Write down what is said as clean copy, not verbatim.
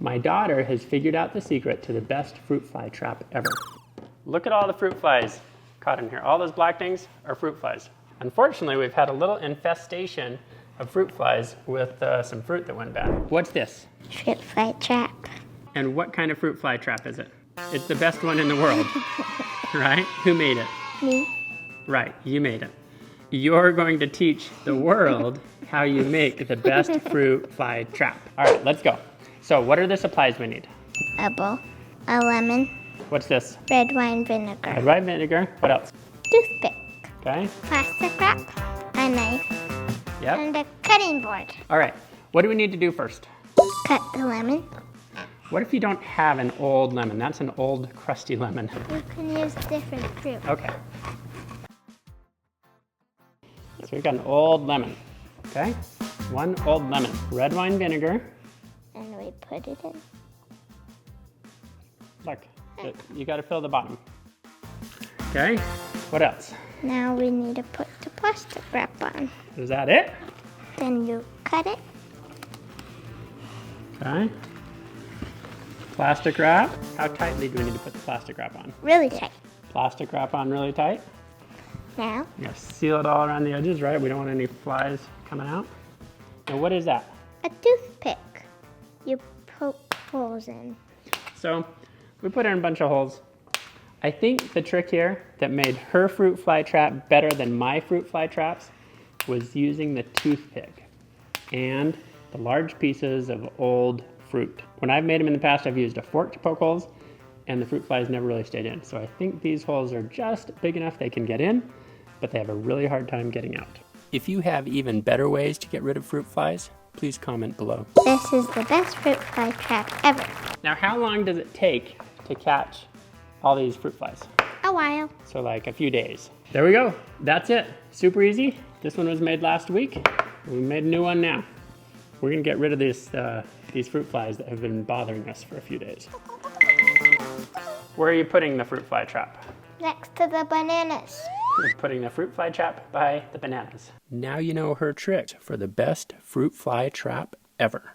My daughter has figured out the secret to the best fruit fly trap ever. Look at all the fruit flies caught in here. All those black things are fruit flies. Unfortunately, we've had a little infestation of fruit flies with some fruit that went bad. What's this? Fruit fly trap. And what kind of fruit fly trap is it? It's the best one in the world, right? Who made it? Me. Right, you made it. You're going to teach the world how you make the best fruit fly trap. All right, let's go. So what are the supplies we need? A bowl. A lemon. What's this? Red wine vinegar. Red wine vinegar. What else? Toothpick. Okay. Plastic wrap. A knife. Yep. And a cutting board. All right, what do we need to do first? Cut the lemon. What if you don't have an old lemon? That's an old, crusty lemon. You can use different fruit. Okay. So we've got an old lemon, okay? One old lemon. Red wine vinegar. And we put it in. Look, you gotta fill the bottom. Okay, what else? Now we need to put the plastic wrap on. Is that it? Then you cut it. Okay. Plastic wrap. How tightly do we need to put the plastic wrap on? Really tight. Plastic wrap on really tight. Now, You gotta seal it all around the edges, right? We don't want any flies coming out. And what is that? a toothpick. You poke holes in. So we put in a bunch of holes. I think the trick here that made her fruit fly trap better than my fruit fly traps was using the toothpick and the large pieces of old fruit. When I've made them in the past, I've used a fork to poke holes and the fruit flies never really stayed in. So I think these holes are just big enough they can get in, but they have a really hard time getting out. If you have even better ways to get rid of fruit flies, please comment below. This is the best fruit fly trap ever. Now, how long does it take to catch all these fruit flies? A while. So like a few days. There we go. That's it. Super easy. This one was made last week. We made a new one now. We're gonna get rid of these fruit flies that have been bothering us for a few days. Where are you putting the fruit fly trap? Next to the bananas. We're putting the fruit fly trap by the bananas. Now you know her trick for the best fruit fly trap ever.